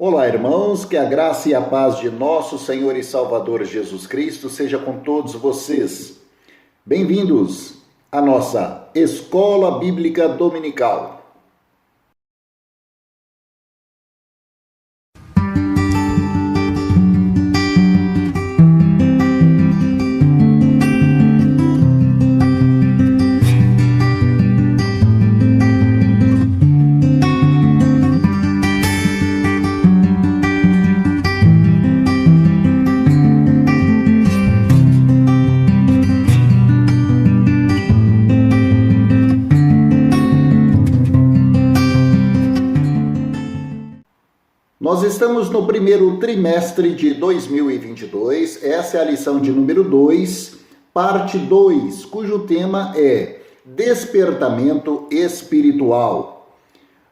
Olá, irmãos, que a graça e a paz de nosso Senhor e Salvador Jesus Cristo seja com todos vocês. Bem-vindos à nossa Escola Bíblica Dominical. Nós estamos no primeiro trimestre de 2022, essa é a lição de número 2, parte 2, cujo tema é Despertamento Espiritual.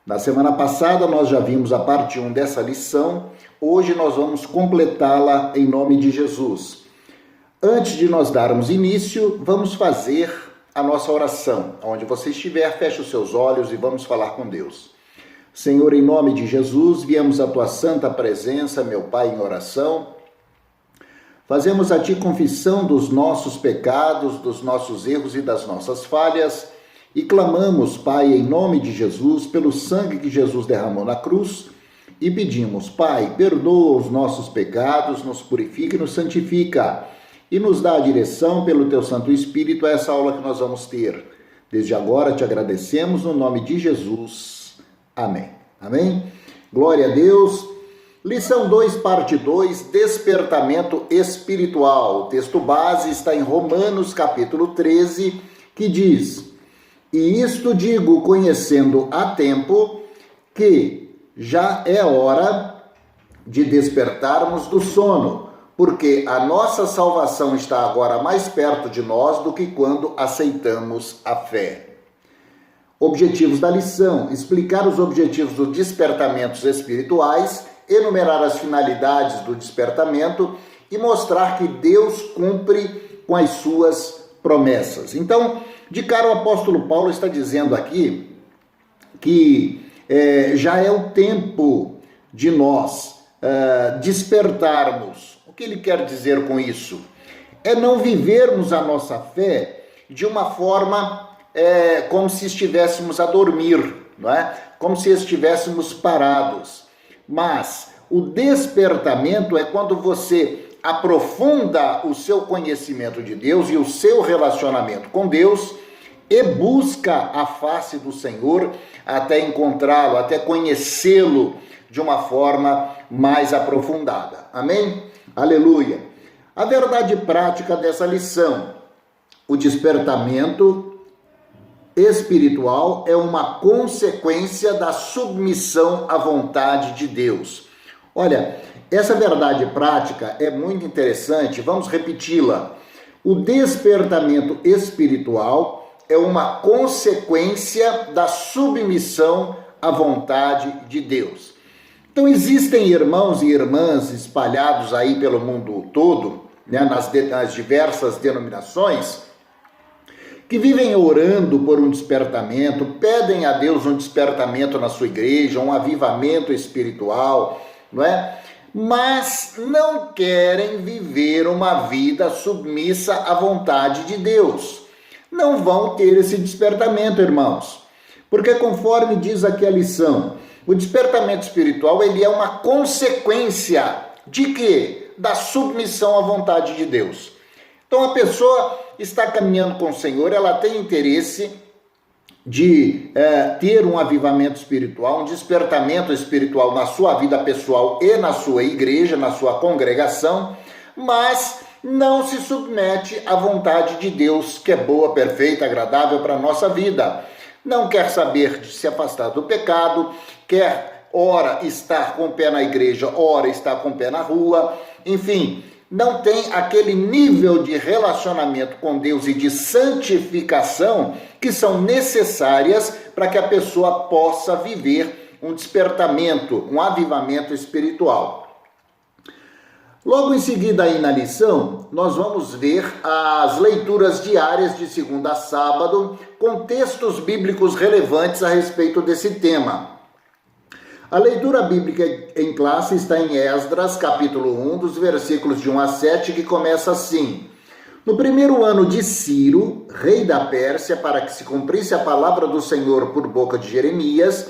Na semana passada nós já vimos a parte 1 dessa lição, hoje nós vamos completá-la em nome de Jesus. Antes de nós darmos início, vamos fazer a nossa oração. Onde você estiver, feche os seus olhos e vamos falar com Deus. Senhor, em nome de Jesus, viemos à tua santa presença, meu Pai, em oração. Fazemos a ti confissão dos nossos pecados, dos nossos erros e das nossas falhas e clamamos, Pai, em nome de Jesus, pelo sangue que Jesus derramou na cruz e pedimos, Pai, perdoa os nossos pecados, nos purifica e nos santifica e nos dá a direção pelo teu Santo Espírito a essa aula que nós vamos ter. Desde agora te agradecemos no nome de Jesus. Amém. Amém? Glória a Deus. Lição 2, parte 2, Despertamento Espiritual. O texto base está em Romanos, capítulo 13, que diz: E isto digo, conhecendo a tempo, que já é hora de despertarmos do sono, porque a nossa salvação está agora mais perto de nós do que quando aceitamos a fé. Objetivos da lição: explicar os objetivos dos despertamentos espirituais, enumerar as finalidades do despertamento e mostrar que Deus cumpre com as suas promessas. Então, de cara, o apóstolo Paulo está dizendo aqui que já é o tempo de nós despertarmos. O que ele quer dizer com isso? É não vivermos a nossa fé de uma forma como se estivéssemos a dormir, não é? Como se estivéssemos parados. Mas o despertamento é quando você aprofunda o seu conhecimento de Deus e o seu relacionamento com Deus e busca a face do Senhor até encontrá-lo, até conhecê-lo de uma forma mais aprofundada. Amém? Aleluia! A verdade prática dessa lição: o despertamento espiritual é uma consequência da submissão à vontade de Deus. Olha, essa verdade prática é muito interessante, vamos repeti-la. O despertamento espiritual é uma consequência da submissão à vontade de Deus. Então existem irmãos e irmãs espalhados aí pelo mundo todo, né, nas diversas denominações, que vivem orando por um despertamento, pedem a Deus um despertamento na sua igreja, um avivamento espiritual, não é? Mas não querem viver uma vida submissa à vontade de Deus. Não vão ter esse despertamento, irmãos. Porque conforme diz aqui a lição, o despertamento espiritual, ele é uma consequência de quê? Da submissão à vontade de Deus. Então a pessoa está caminhando com o Senhor, ela tem interesse de ter um avivamento espiritual, um despertamento espiritual na sua vida pessoal e na sua igreja, na sua congregação, mas não se submete à vontade de Deus, que é boa, perfeita, agradável para a nossa vida. Não quer saber de se afastar do pecado, quer ora estar com o pé na igreja, ora estar com o pé na rua, enfim, não tem aquele nível de relacionamento com Deus e de santificação que são necessárias para que a pessoa possa viver um despertamento, um avivamento espiritual. Logo em seguida aí na lição, nós vamos ver as leituras diárias de segunda a sábado com textos bíblicos relevantes a respeito desse tema. A leitura bíblica em classe está em Esdras, capítulo 1, dos versículos de 1 a 7, que começa assim: No primeiro ano de Ciro, rei da Pérsia, para que se cumprisse a palavra do Senhor por boca de Jeremias,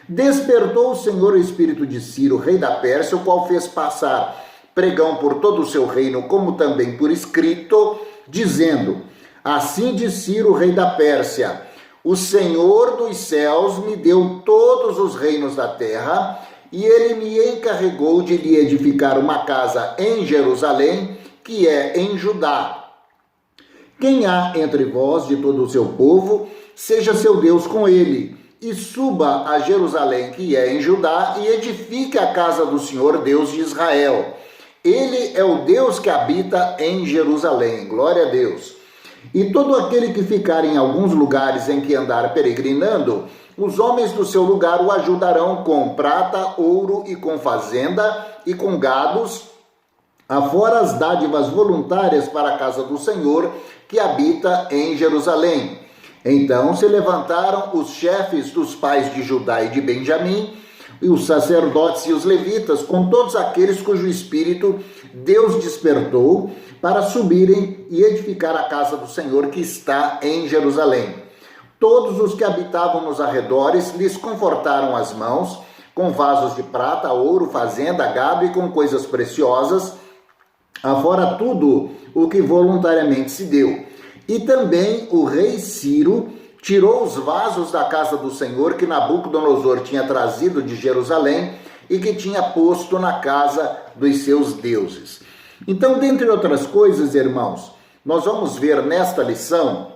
despertou o Senhor o espírito de Ciro, rei da Pérsia, o qual fez passar pregão por todo o seu reino, como também por escrito, dizendo: Assim diz Ciro, rei da Pérsia: O Senhor dos céus me deu todos os reinos da terra, e ele me encarregou de lhe edificar uma casa em Jerusalém, que é em Judá. Quem há entre vós de todo o seu povo, seja seu Deus com ele, e suba a Jerusalém, que é em Judá, e edifique a casa do Senhor, Deus de Israel. Ele é o Deus que habita em Jerusalém. Glória a Deus. E todo aquele que ficar em alguns lugares em que andar peregrinando, os homens do seu lugar o ajudarão com prata, ouro e com fazenda e com gados, afora as dádivas voluntárias para a casa do Senhor, que habita em Jerusalém. Então se levantaram os chefes dos pais de Judá e de Benjamim, e os sacerdotes e os levitas, com todos aqueles cujo espírito Deus despertou, para subirem e edificar a casa do Senhor que está em Jerusalém. Todos os que habitavam nos arredores lhes confortaram as mãos, com vasos de prata, ouro, fazenda, gado e com coisas preciosas, afora tudo o que voluntariamente se deu. E também o rei Ciro tirou os vasos da casa do Senhor que Nabucodonosor tinha trazido de Jerusalém e que tinha posto na casa dos seus deuses. Então, dentre outras coisas, irmãos, nós vamos ver nesta lição,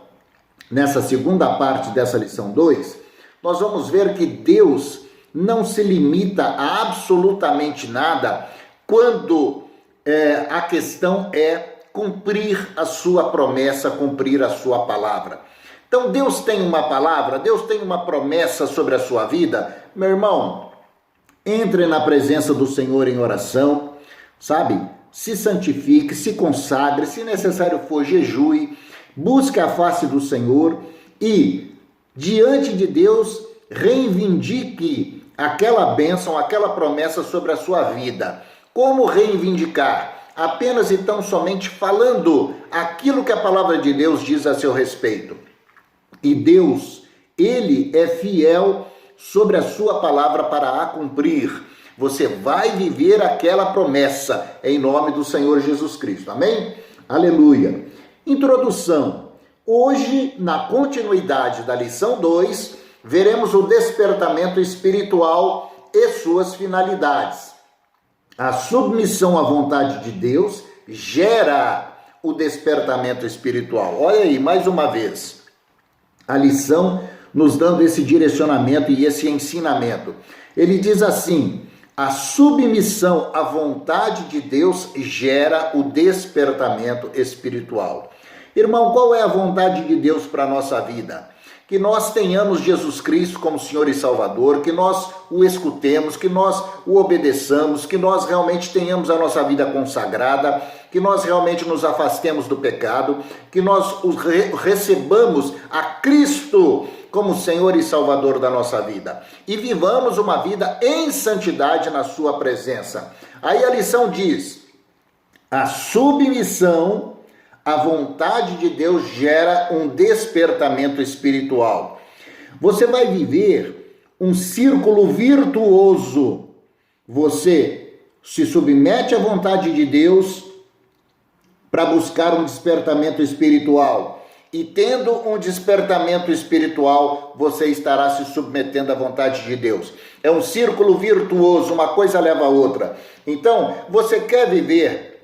nessa segunda parte dessa lição 2, nós vamos ver que Deus não se limita a absolutamente nada quando a questão é cumprir a sua promessa, cumprir a sua palavra. Então, Deus tem uma palavra, Deus tem uma promessa sobre a sua vida. Meu irmão, entre na presença do Senhor em oração, sabe? Se santifique, se consagre, se necessário for, jejue, busque a face do Senhor e, diante de Deus, reivindique aquela bênção, aquela promessa sobre a sua vida. Como reivindicar? Apenas e tão somente falando aquilo que a palavra de Deus diz a seu respeito. E Deus, Ele é fiel sobre a sua palavra para a cumprir. Você vai viver aquela promessa em nome do Senhor Jesus Cristo. Amém? Aleluia. Introdução. Hoje, na continuidade da lição 2, veremos o despertamento espiritual e suas finalidades. A submissão à vontade de Deus gera o despertamento espiritual. Olha aí, mais uma vez, a lição nos dando esse direcionamento e esse ensinamento. Ele diz assim: a submissão à vontade de Deus gera o despertamento espiritual. Irmão, qual é a vontade de Deus para a nossa vida? Que nós tenhamos Jesus Cristo como Senhor e Salvador, que nós o escutemos, que nós o obedeçamos, que nós realmente tenhamos a nossa vida consagrada, que nós realmente nos afastemos do pecado, que nós recebamos a Cristo como Senhor e Salvador da nossa vida e vivamos uma vida em santidade na sua presença. Aí a lição diz: a submissão à vontade de Deus gera um despertamento espiritual. Você vai viver um círculo virtuoso. Você se submete à vontade de Deus para buscar um despertamento espiritual. E tendo um despertamento espiritual, você estará se submetendo à vontade de Deus. É um círculo virtuoso, uma coisa leva a outra. Então, você quer viver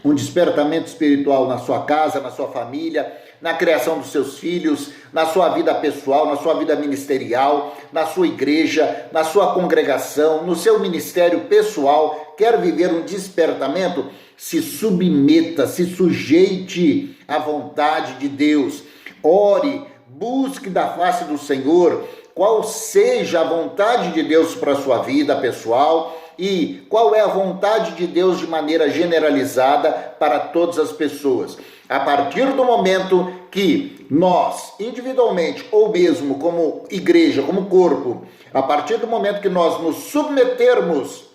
um despertamento espiritual na sua casa, na sua família, na criação dos seus filhos, na sua vida pessoal, na sua vida ministerial, na sua igreja, na sua congregação, no seu ministério pessoal, quer viver um despertamento? Se submeta, se sujeite à vontade de Deus. Ore, busque da face do Senhor qual seja a vontade de Deus para a sua vida pessoal e qual é a vontade de Deus de maneira generalizada para todas as pessoas. A partir do momento que nós, individualmente ou mesmo como igreja, como corpo, a partir do momento que nós nos submetermos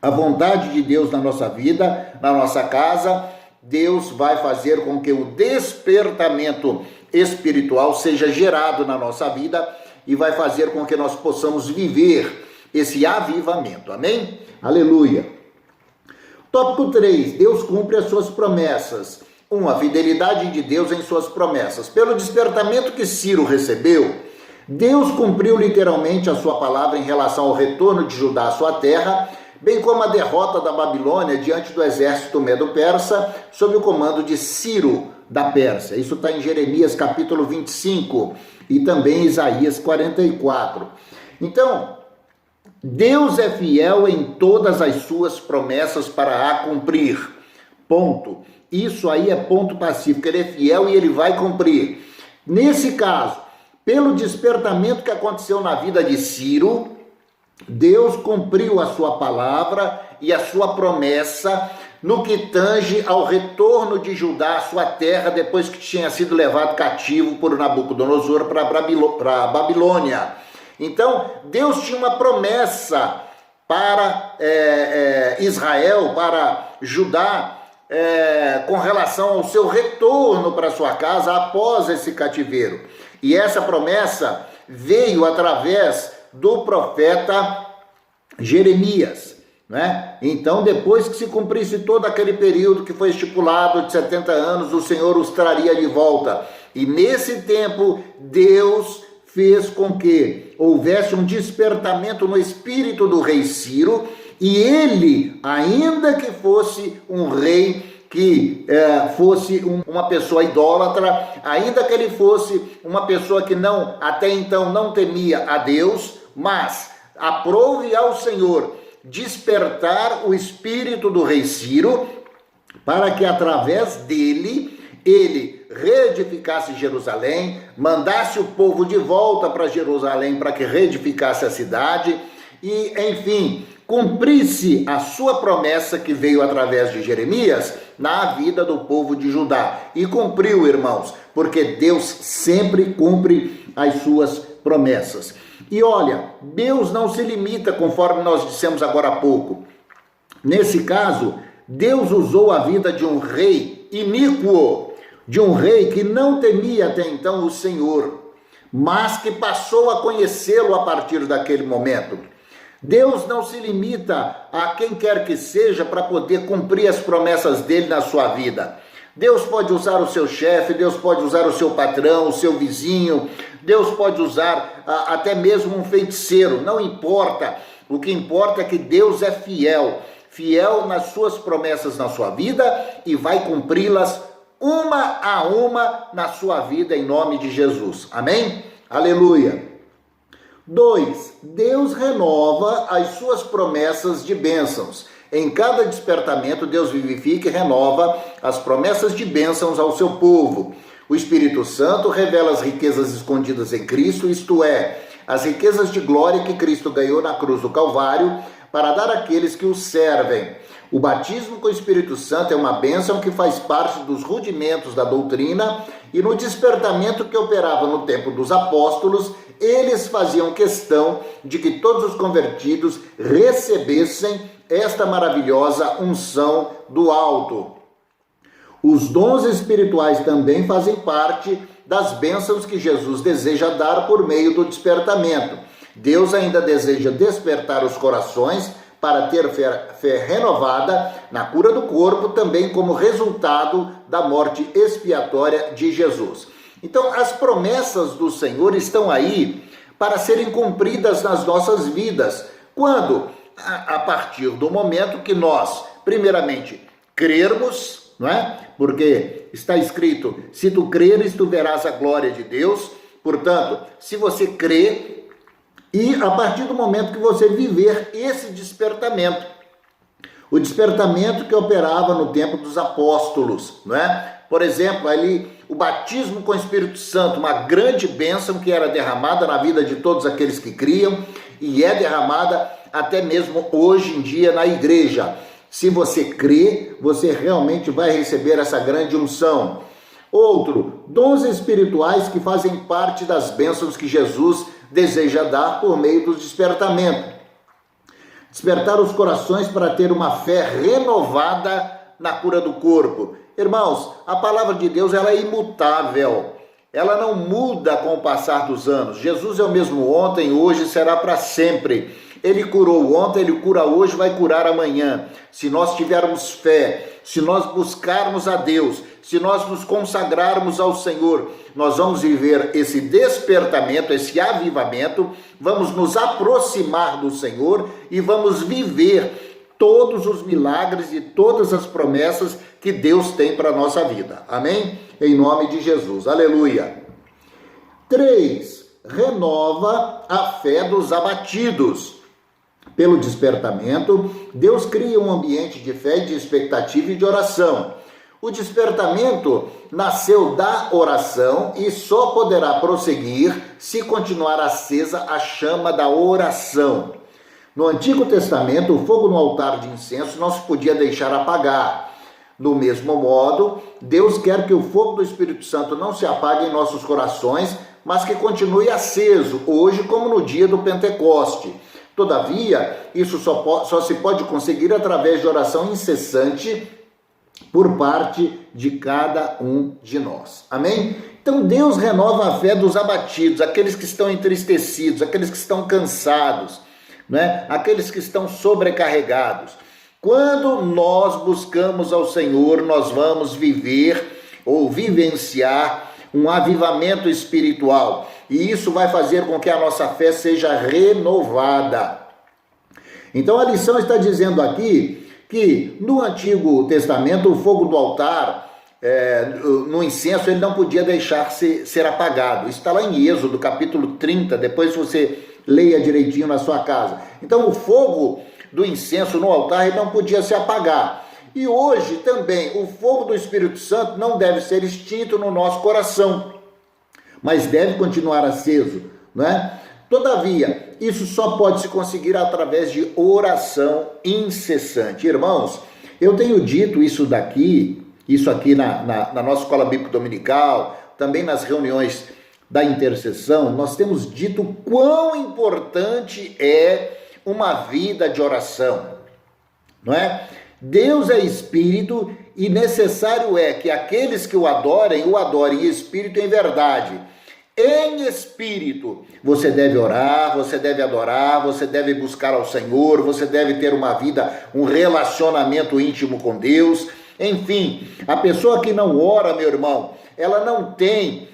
à vontade de Deus na nossa vida, na nossa casa, Deus vai fazer com que o despertamento espiritual seja gerado na nossa vida e vai fazer com que nós possamos viver esse avivamento, amém? Aleluia! Tópico 3, Deus cumpre as suas promessas. 1. A fidelidade de Deus em suas promessas. Pelo despertamento que Ciro recebeu, Deus cumpriu literalmente a sua palavra em relação ao retorno de Judá à sua terra, bem como a derrota da Babilônia diante do exército medo-persa, sob o comando de Ciro da Pérsia. Isso está em Jeremias capítulo 25 e também em Isaías 44. Então, Deus é fiel em todas as suas promessas para a cumprir. Ponto. Isso aí é ponto pacífico. Ele é fiel e ele vai cumprir. Nesse caso, pelo despertamento que aconteceu na vida de Ciro, Deus cumpriu a sua palavra e a sua promessa no que tange ao retorno de Judá à sua terra depois que tinha sido levado cativo por Nabucodonosor para a Babilônia. Então, Deus tinha uma promessa para Israel, para Judá, com relação ao seu retorno para sua casa após esse cativeiro. E essa promessa veio através do profeta Jeremias, né? Então, depois que se cumprisse todo aquele período que foi estipulado de 70 anos, o Senhor os traria de volta. E nesse tempo, Deus fez com que houvesse um despertamento no espírito do rei Ciro, e ele, ainda que fosse um rei que fosse uma pessoa idólatra, ainda que ele fosse uma pessoa que até então não temia a Deus, mas aprove ao Senhor despertar o espírito do rei Ciro, para que através dele, ele reedificasse Jerusalém, mandasse o povo de volta para Jerusalém para que reedificasse a cidade e, enfim, cumprisse a sua promessa que veio através de Jeremias na vida do povo de Judá. E cumpriu, irmãos, porque Deus sempre cumpre as suas promessas. E olha, Deus não se limita, conforme nós dissemos agora há pouco. Nesse caso, Deus usou a vida de um rei iníquo, de um rei que não temia até então o Senhor, mas que passou a conhecê-lo a partir daquele momento. Deus não se limita a quem quer que seja para poder cumprir as promessas dele na sua vida. Deus pode usar o seu chefe, Deus pode usar o seu patrão, o seu vizinho, Deus pode usar até mesmo um feiticeiro, não importa. O que importa é que Deus é fiel, fiel nas suas promessas na sua vida e vai cumpri-las uma a uma na sua vida em nome de Jesus. Amém? Aleluia. 2. Deus renova as suas promessas de bênçãos. Em cada despertamento, Deus vivifica e renova as promessas de bênçãos ao seu povo. O Espírito Santo revela as riquezas escondidas em Cristo, isto é, as riquezas de glória que Cristo ganhou na cruz do Calvário, para dar àqueles que o servem. O batismo com o Espírito Santo é uma bênção que faz parte dos rudimentos da doutrina, e no despertamento que operava no tempo dos apóstolos, eles faziam questão de que todos os convertidos recebessem esta maravilhosa unção do alto. Os dons espirituais também fazem parte das bênçãos que Jesus deseja dar por meio do despertamento. Deus ainda deseja despertar os corações para ter fé renovada na cura do corpo, também como resultado da morte expiatória de Jesus. Então, as promessas do Senhor estão aí para serem cumpridas nas nossas vidas. Quando? A partir do momento que nós, primeiramente, crermos, não é? Porque está escrito, se tu creres, tu verás a glória de Deus. Portanto, se você crê, e a partir do momento que você viver esse despertamento, o despertamento que operava no tempo dos apóstolos, não é? Por exemplo, ali o batismo com o Espírito Santo, uma grande bênção que era derramada na vida de todos aqueles que criam e é derramada até mesmo hoje em dia na igreja. Se você crê, você realmente vai receber essa grande unção. Outro, dons espirituais que fazem parte das bênçãos que Jesus deseja dar por meio do despertamento. Despertar os corações para ter uma fé renovada na cura do corpo. Irmãos, a palavra de Deus ela é imutável. Ela não muda com o passar dos anos. Jesus é o mesmo ontem, hoje, será para sempre. Ele curou ontem, ele cura hoje, vai curar amanhã. Se nós tivermos fé, se nós buscarmos a Deus, se nós nos consagrarmos ao Senhor, nós vamos viver esse despertamento, esse avivamento, vamos nos aproximar do Senhor e vamos viver todos os milagres e todas as promessas que Deus tem para a nossa vida. Amém? Em nome de Jesus. Aleluia. 3. Renova a fé dos abatidos. Pelo despertamento, Deus cria um ambiente de fé, de expectativa e de oração. O despertamento nasceu da oração e só poderá prosseguir se continuar acesa a chama da oração. No Antigo Testamento, o fogo no altar de incenso não se podia deixar apagar. Do mesmo modo, Deus quer que o fogo do Espírito Santo não se apague em nossos corações, mas que continue aceso, hoje como no dia do Pentecoste. Todavia, isso só se pode conseguir através de oração incessante por parte de cada um de nós. Amém? Então Deus renova a fé dos abatidos, aqueles que estão entristecidos, aqueles que estão cansados, né? Aqueles que estão sobrecarregados. Quando nós buscamos ao Senhor, nós vamos viver ou vivenciar um avivamento espiritual. E isso vai fazer com que a nossa fé seja renovada. Então a lição está dizendo aqui que no Antigo Testamento o fogo do altar, no incenso, ele não podia deixar ser apagado. Isso está lá em Êxodo, capítulo 30, depois você leia direitinho na sua casa. Então o fogo do incenso no altar ele não podia se apagar. E hoje também o fogo do Espírito Santo não deve ser extinto no nosso coração, mas deve continuar aceso, não é? Todavia, isso só pode se conseguir através de oração incessante. Irmãos, eu tenho dito isso aqui na nossa escola bíblica dominical, também nas reuniões da intercessão, nós temos dito quão importante é uma vida de oração, não é? Deus é espírito e necessário é que aqueles que o adorem em espírito e em verdade. Em espírito, você deve orar, você deve adorar, você deve buscar ao Senhor, você deve ter uma vida, um relacionamento íntimo com Deus. Enfim, a pessoa que não ora, meu irmão, ela não tem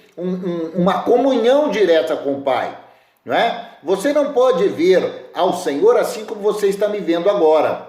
uma comunhão direta com o Pai, não é? Você não pode ver ao Senhor assim como você está me vendo agora,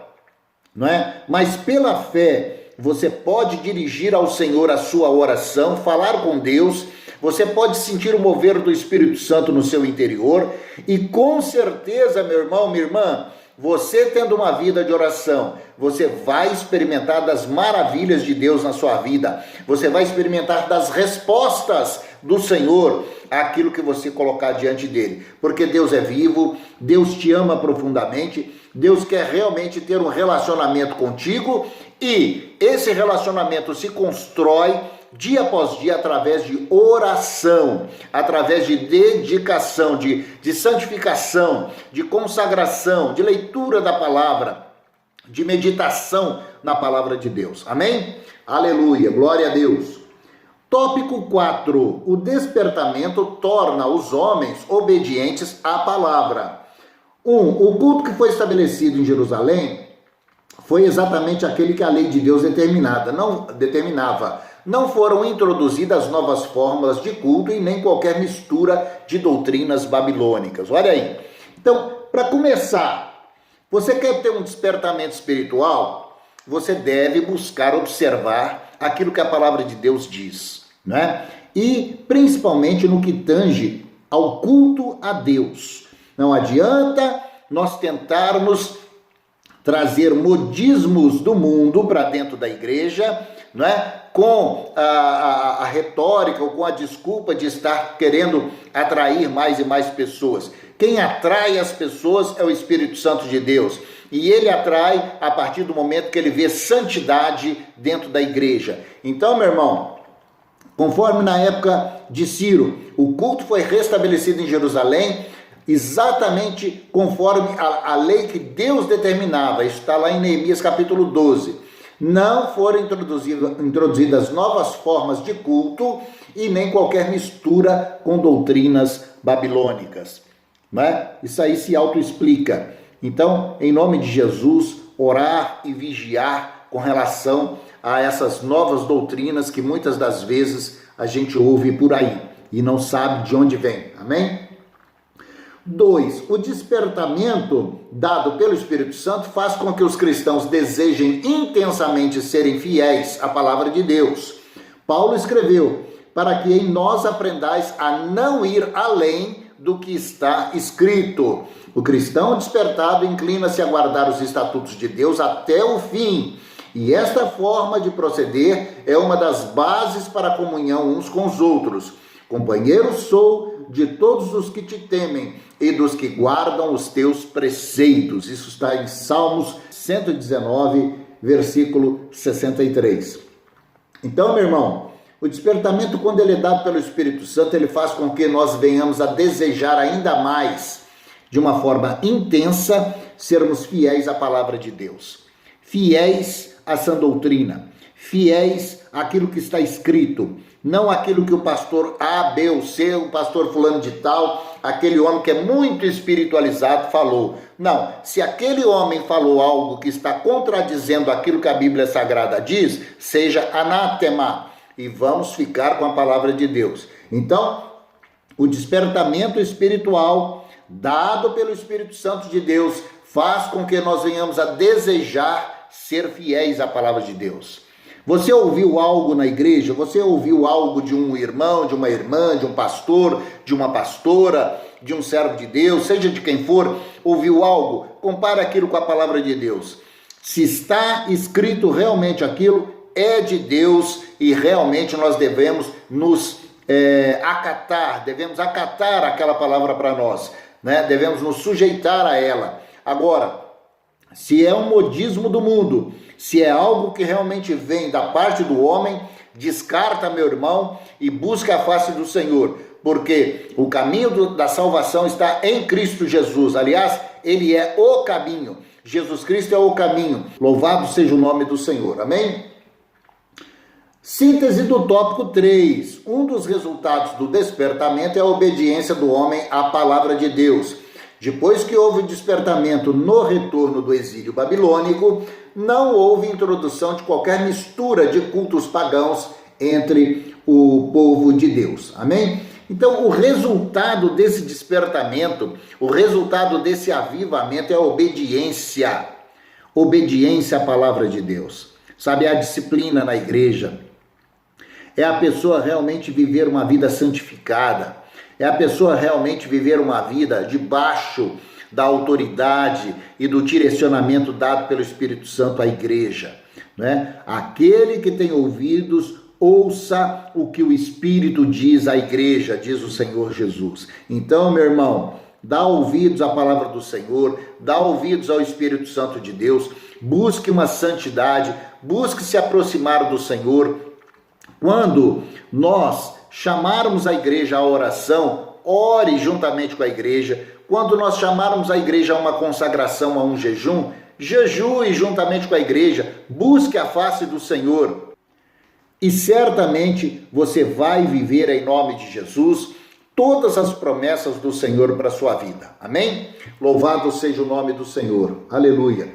não é? Mas pela fé, você pode dirigir ao Senhor a sua oração, falar com Deus. Você pode sentir o mover do Espírito Santo no seu interior e com certeza, meu irmão, minha irmã, você tendo uma vida de oração, você vai experimentar das maravilhas de Deus na sua vida, você vai experimentar das respostas do Senhor àquilo que você colocar diante dele, porque Deus é vivo, Deus te ama profundamente, Deus quer realmente ter um relacionamento contigo e esse relacionamento se constrói dia após dia, através de oração, através de dedicação, de santificação, de consagração, de leitura da palavra, de meditação na palavra de Deus. Amém? Aleluia, glória a Deus. Tópico 4. O despertamento torna os homens obedientes à palavra. 1. O culto que foi estabelecido em Jerusalém foi exatamente aquele que a lei de Deus determinava. Não foram introduzidas novas fórmulas de culto e nem qualquer mistura de doutrinas babilônicas. Olha aí. Então, para começar, você quer ter um despertamento espiritual? Você deve buscar observar aquilo que a palavra de Deus diz, né? E principalmente no que tange ao culto a Deus. Não adianta nós tentarmos trazer modismos do mundo para dentro da igreja, não é? Com a retórica ou com a desculpa de estar querendo atrair mais e mais pessoas. Quem atrai as pessoas é o Espírito Santo de Deus. E ele atrai a partir do momento que ele vê santidade dentro da igreja. Então, meu irmão, Conforme na época de Ciro, o culto foi restabelecido em Jerusalém, exatamente conforme a lei que Deus determinava. Isso está lá em Neemias capítulo 12. Não foram introduzidas novas formas de culto e nem qualquer mistura com doutrinas babilônicas. Né? Isso aí se autoexplica. Então, em nome de Jesus, orar e vigiar com relação a essas novas doutrinas que muitas das vezes a gente ouve por aí e não sabe de onde vem. Amém? 2. O despertamento dado pelo Espírito Santo faz com que os cristãos desejem intensamente serem fiéis à palavra de Deus. Paulo escreveu: para que em nós aprendais a não ir além do que está escrito. O cristão despertado inclina-se a guardar os estatutos de Deus até o fim. E esta forma de proceder é uma das bases para a comunhão uns com os outros. Companheiro sou de todos os que te temem e dos que guardam os teus preceitos. Isso está em Salmos 119, versículo 63. Então, meu irmão, o despertamento, quando ele é dado pelo Espírito Santo, ele faz com que nós venhamos a desejar ainda mais, de uma forma intensa, sermos fiéis à palavra de Deus. Fiéis à sã doutrina. Fiéis àquilo que está escrito. Não aquilo que o pastor A, B ou C, o pastor fulano de tal, aquele homem que é muito espiritualizado falou. Não, se aquele homem falou algo que está contradizendo aquilo que a Bíblia Sagrada diz, seja anátema. E vamos ficar com a palavra de Deus. Então, o despertamento espiritual dado pelo Espírito Santo de Deus faz com que nós venhamos a desejar ser fiéis à palavra de Deus. Você ouviu algo na igreja? Você ouviu algo de um irmão, de uma irmã, de um pastor, de uma pastora, de um servo de Deus, seja de quem for, ouviu algo? Compara aquilo com a palavra de Deus. Se está escrito realmente aquilo, é de Deus e realmente nós devemos nos devemos acatar aquela palavra para nós, né? Devemos nos sujeitar a ela. Agora, se é um modismo do mundo, se é algo que realmente vem da parte do homem, descarta, meu irmão, e busca a face do Senhor, porque o caminho da salvação está em Cristo Jesus. Aliás, ele é o caminho. Jesus Cristo é o caminho. Louvado seja o nome do Senhor. Amém? Síntese do tópico 3. Um dos resultados do despertamento é a obediência do homem à palavra de Deus. Depois que houve o despertamento no retorno do exílio babilônico, não houve introdução de qualquer mistura de cultos pagãos entre o povo de Deus. Amém? Então, o resultado desse despertamento, o resultado desse avivamento é a obediência. Obediência à palavra de Deus. Sabe, a disciplina na igreja. É a pessoa realmente viver uma vida santificada. É a pessoa realmente viver uma vida debaixo da autoridade e do direcionamento dado pelo Espírito Santo à igreja, né? Aquele que tem ouvidos, ouça o que o Espírito diz à igreja, diz o Senhor Jesus. Então, meu irmão, dá ouvidos à palavra do Senhor, dá ouvidos ao Espírito Santo de Deus, busque uma santidade, busque se aproximar do Senhor. Quando nós chamarmos a igreja à oração, ore juntamente com a igreja. Quando nós chamarmos a igreja a uma consagração, a um jejum, jejue juntamente com a igreja, busque a face do Senhor. E certamente você vai viver em nome de Jesus todas as promessas do Senhor para a sua vida. Amém? Louvado seja o nome do Senhor. Aleluia.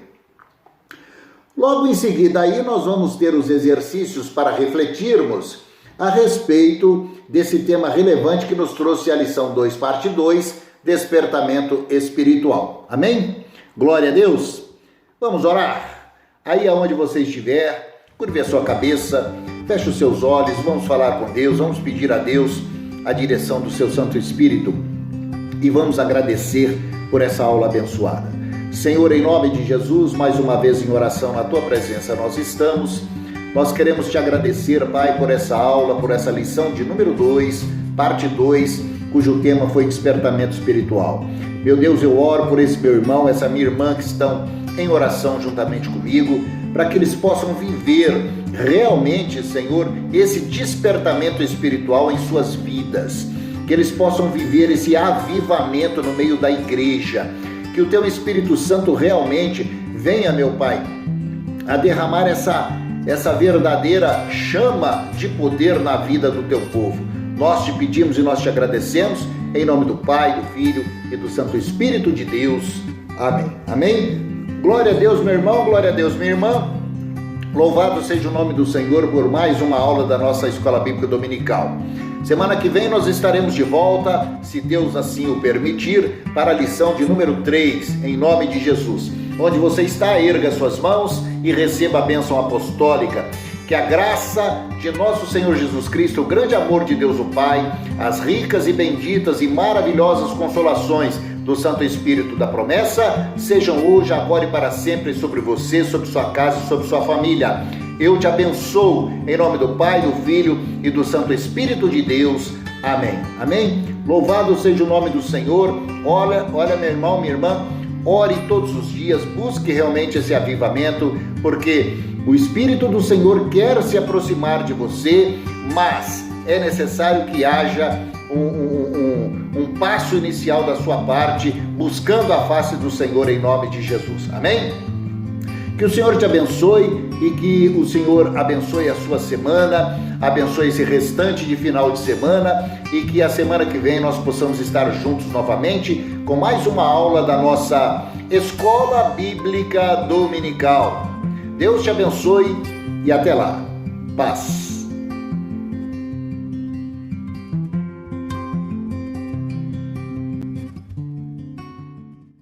Logo em seguida aí nós vamos ter os exercícios para refletirmos a respeito desse tema relevante que nos trouxe a lição 2, parte 2, despertamento espiritual. Amém? Glória a Deus. Vamos orar? Aí aonde você estiver, curve a sua cabeça, feche os seus olhos, vamos falar com Deus, vamos pedir a Deus a direção do seu Santo Espírito e vamos agradecer por essa aula abençoada. Senhor, em nome de Jesus, mais uma vez em oração na tua presença nós estamos. Nós queremos te agradecer, Pai, por essa aula, por essa lição de número 2, parte 2, cujo tema foi despertamento espiritual. Meu Deus, eu oro por esse meu irmão, essa minha irmã que estão em oração juntamente comigo, para que eles possam viver realmente, Senhor, esse despertamento espiritual em suas vidas, que eles possam viver esse avivamento no meio da igreja, que o Teu Espírito Santo realmente venha, meu Pai, a derramar essa verdadeira chama de poder na vida do Teu povo. Nós te pedimos e nós te agradecemos, em nome do Pai, do Filho e do Santo Espírito de Deus. Amém. Amém? Glória a Deus, meu irmão, glória a Deus, minha irmã. Louvado seja o nome do Senhor por mais uma aula da nossa Escola Bíblica Dominical. Semana que vem nós estaremos de volta, se Deus assim o permitir, para a lição de número 3, em nome de Jesus. Onde você está, erga suas mãos e receba a bênção apostólica. Que a graça de nosso Senhor Jesus Cristo, o grande amor de Deus o Pai, as ricas e benditas e maravilhosas consolações do Santo Espírito da promessa, sejam hoje, agora e para sempre sobre você, sobre sua casa e sobre sua família. Eu te abençoo em nome do Pai, do Filho e do Santo Espírito de Deus. Amém. Amém? Louvado seja o nome do Senhor. Olha, meu irmão, minha irmã, ore todos os dias, busque realmente esse avivamento, porque o Espírito do Senhor quer se aproximar de você, mas é necessário que haja um passo inicial da sua parte, buscando a face do Senhor em nome de Jesus. Amém? Que o Senhor te abençoe e que o Senhor abençoe a sua semana, abençoe esse restante de final de semana e que a semana que vem nós possamos estar juntos novamente com mais uma aula da nossa Escola Bíblica Dominical. Deus te abençoe e até lá. Paz.